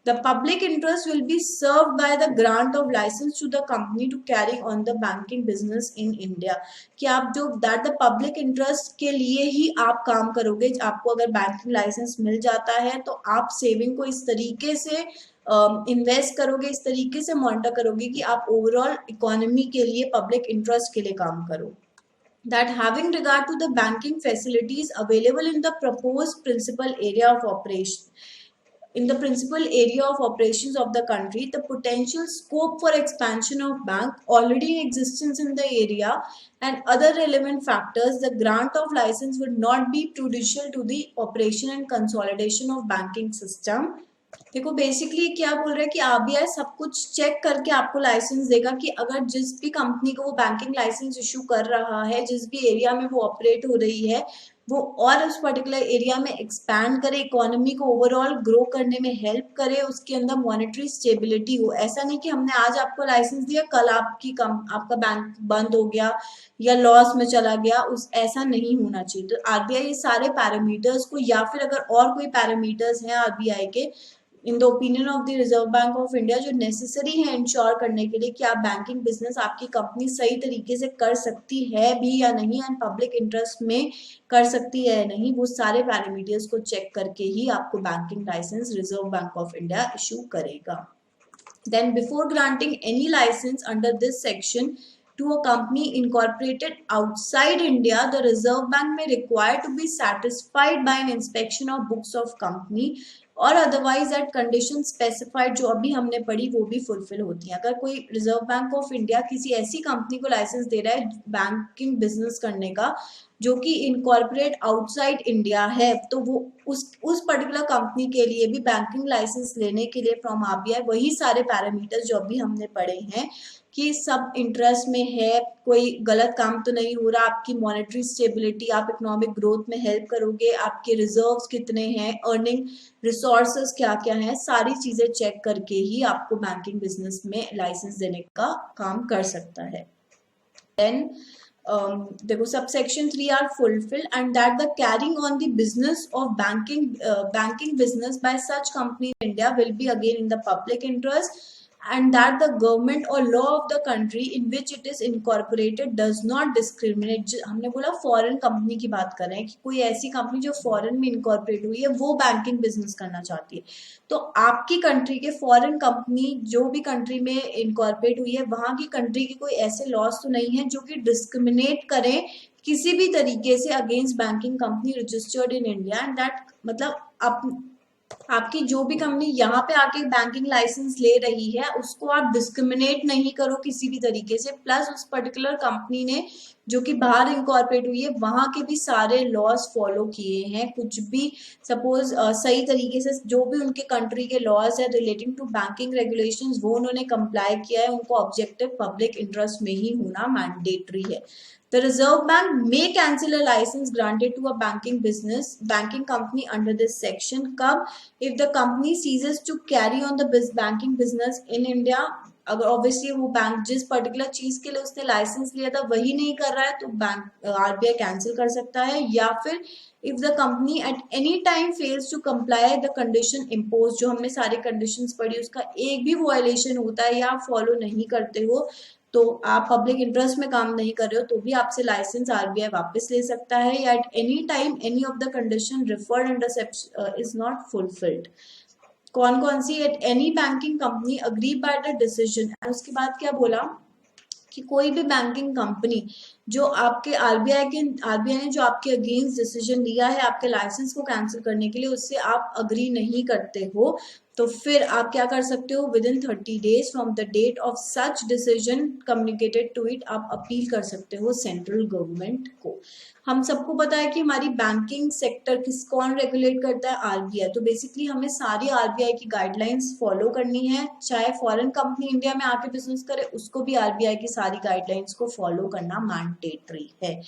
The public interest will be served by the grant of license to the company to carry on the banking business in India. कि आप जो that the public interest के लिए ही आप काम करोगे. आपको अगर बैंकिंग लाइसेंस मिल जाता है तो आप सेविंग को इस तरीके से इन्वेस्ट करोगे, इस तरीके से मॉनिटर करोगे कि आप ओवरऑल इकोनॉमी के लिए, पब्लिक इंटरेस्ट के लिए काम करो. That having regard to the banking facilities available in the proposed principal area of operation, in the principal area of operations of the country, the potential scope for expansion of bank already in existence in the area and other relevant factors, the grant of license would not be prejudicial to the operation and consolidation of banking system. देखो basically क्या बोल रहे हैं कि RBI सब कुछ check करके आपको लाइसेंस देगा कि अगर जिस भी कंपनी को वो बैंकिंग लाइसेंस इशू कर रहा है, जिस भी एरिया में वो ऑपरेट हो रही है, वो और उस पर्टिकुलर एरिया में एक्सपैंड करे, इकोनॉमी को ओवरऑल ग्रो करने में हेल्प करे, उसके अंदर मॉनेटरी स्टेबिलिटी हो. ऐसा नहीं कि हमने आज आपको लाइसेंस दिया, कल आपका बैंक बंद हो गया या लॉस में चला गया, उस ऐसा नहीं होना चाहिए. तो आरबीआई ये सारे पैरामीटर्स को, या फिर अगर और कोई पैरामीटर्स हैं आरबीआई के in the opinion of the reserve Bank of India जो नेसेसरी है इंश्योर करने के लिए कि आप बैंकिंग बिजनेस आपकी कंपनी सही तरीके से कर सकती है भी या नहीं, एंड पब्लिक इंटरेस्ट में कर सकती है या नहीं, वो सारे पैरामीटर्स को चेक करके ही आपको banking licence Reserve Bank of India issue करेगा. Then before granting any license under this section to a company incorporated outside India, the Reserve Bank may require to be satisfied by an inspection of books of company और otherwise that condition specified जो अभी हमने पढ़ी वो भी fulfil होती हैं. अगर कोई रिजर्व बैंक ऑफ इंडिया किसी ऐसी कंपनी को लाइसेंस दे रहा है बैंकिंग बिजनेस करने का जो कि इनकॉर्पोरेट आउटसाइड इंडिया है, तो वो उस पर्टिकुलर कंपनी के लिए भी बैंकिंग लाइसेंस लेने के लिए फ्रॉम आरबीआई वही सारे पैरामीटर्स जो अभी हमने पढ़े हैं कि सब इंटरेस्ट में है, कोई गलत काम तो नहीं हो रहा, आपकी मॉनेटरी स्टेबिलिटी, आप इकोनॉमिक ग्रोथ में हेल्प करोगे, आपके रिजर्व्स कितने हैं, अर्निंग रिसोर्सेज क्या क्या हैं, सारी चीजें चेक करके ही आपको बैंकिंग बिजनेस में लाइसेंस देने का काम कर सकता है. देन देखो subsection 3 are fulfil and that the carrying on the business of banking business by such company in India will be again in the public interest and that the government or law of the country in which it is incorporated does not discriminate. हमने बोला foreign company की बात कर रहे हैं कि कोई ऐसी कंपनी जो फॉरेन में इनकॉर्पोरेट हुई है वो बैंकिंग बिजनेस करना चाहती है, तो आपकी कंट्री के फॉरेन कंपनी जो भी कंट्री में इनकॉर्पोरेट हुई है वहां की कंट्री के कोई ऐसे लॉस तो नहीं है जो कि डिस्क्रिमिनेट करें किसी भी तरीके से against banking company registered in India. And that मतलब आपकी जो भी कंपनी यहाँ पे आके बैंकिंग लाइसेंस ले रही है उसको आप डिस्क्रिमिनेट नहीं करो किसी भी तरीके से, प्लस उस पर्टिकुलर कंपनी ने जो कि बाहर इनकॉर्पोरेट हुई है वहां के भी सारे लॉज फॉलो किए हैं, कुछ भी सपोज सही तरीके से जो भी उनके कंट्री के लॉज है रिलेटिंग टू बैंकिंग रेगुलेशंस वो उन्होंने कंप्लाई किया है, उनको ऑब्जेक्टिव पब्लिक इंटरेस्ट में ही होना मैंडेटरी है. The Reserve Bank may cancel a license granted to a banking company under this section. कब? If the company ceases to carry on the banking business in India, अगर obviously वो bank जिस particular चीज के लिए उसने licence लिया था वही नहीं कर रहा है तो बैंक आरबीआई कैंसिल कर सकता है. या फिर if the company at any time fails to comply the condition impose, जो हमने सारी कंडीशंस पढ़ी उसका एक भी वायलेशन होता है या आप फॉलो नहीं करते हो तो आप पब्लिक इंटरेस्ट में काम नहीं कर रहे हो तो भी आपसे लाइसेंस आरबीआई वापस ले सकता है. या at any time any of the condition referred under is not fulfilled. कौन कौन सी? At any banking company agree by the decision. उसके बाद क्या बोला कि कोई भी बैंकिंग कंपनी जो आपके आरबीआई ने जो आपके अगेंस्ट डिसीजन लिया है आपके लाइसेंस को कैंसिल करने के लिए, उससे आप अग्री नहीं करते हो तो फिर आप क्या कर सकते हो, within 30 days from the date of such decision communicated to it आप अपील कर सकते हो सेंट्रल गवर्नमेंट को. हम सबको पता है कि हमारी बैंकिंग सेक्टर कौन रेगुलेट करता है, आरबीआई. तो बेसिकली हमें सारी आरबीआई की गाइडलाइंस फॉलो करनी है, चाहे फॉरेन कंपनी इंडिया में आके बिजनेस करे उसको भी आरबीआई की सारी गाइडलाइंस को फॉलो करना मैंडेटरी है.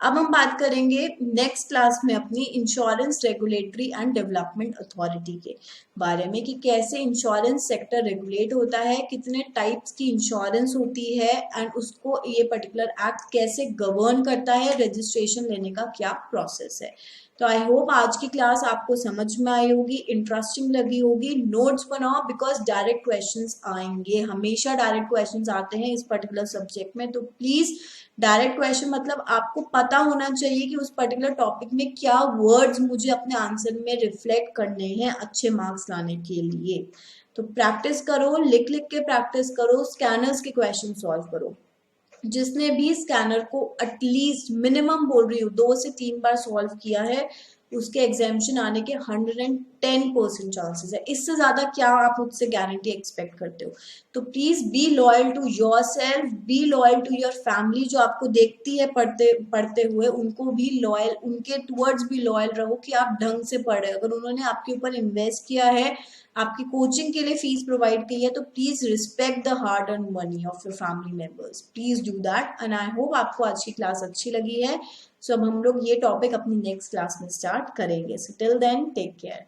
अब हम बात करेंगे नेक्स्ट क्लास में अपनी insurance regulatory and development authority के बारे में कि कैसे इंश्योरेंस सेक्टर रेगुलेट होता है, कितने टाइप्स की इंश्योरेंस होती है एंड उसको ये पर्टिकुलर एक्ट कैसे गवर्न करता है, रजिस्ट्रेशन लेने का क्या प्रोसेस है. तो आई होप आज की क्लास आपको समझ में आई होगी, इंटरेस्टिंग लगी होगी। नोट्स बनाओ बिकॉज डायरेक्ट क्वेश्चंस आएंगे, हमेशा डायरेक्ट क्वेश्चंस आते हैं इस पर्टिकुलर सब्जेक्ट में। तो प्लीज डायरेक्ट क्वेश्चन मतलब आपको पता होना चाहिए कि उस पर्टिकुलर टॉपिक में क्या वर्ड्स मुझे अपने आंसर में रिफ्लेक्ट करने हैं अच्छे मार्क्स लाने के लिए। तो प्रैक्टिस करो, लिख लिख के प्रैक्टिस करो, स्कैनर्स के क्वेश्चन सॉल्व करो। जिसने भी स्कैनर को एटलीस्ट मिनिमम बोल रही हूँ 2 से 3 बार सॉल्व किया है, उसके एग्जामिशन आने के 110% चांसेस है। इससे ज्यादा क्या आप मुझसे गारंटी एक्सपेक्ट करते हो। तो please be loyal to yourself, be loyal to your family, जो आपको देखती है पढ़ते हुए, उनको भी लॉयल, उनके टुवर्ड्स भी लॉयल रहो कि आप ढंग से पढ़े। अगर उन्होंने आपके ऊपर इन्वेस्ट किया है, आपकी कोचिंग के लिए फीस प्रोवाइड की है, तो please respect the hard earn money of your family members, please do that. And I hope आपको आज की क्लास अच्छी लगी है। सो अब हम लोग ये टॉपिक अपनी नेक्स्ट क्लास में स्टार्ट करेंगे। So till then take care.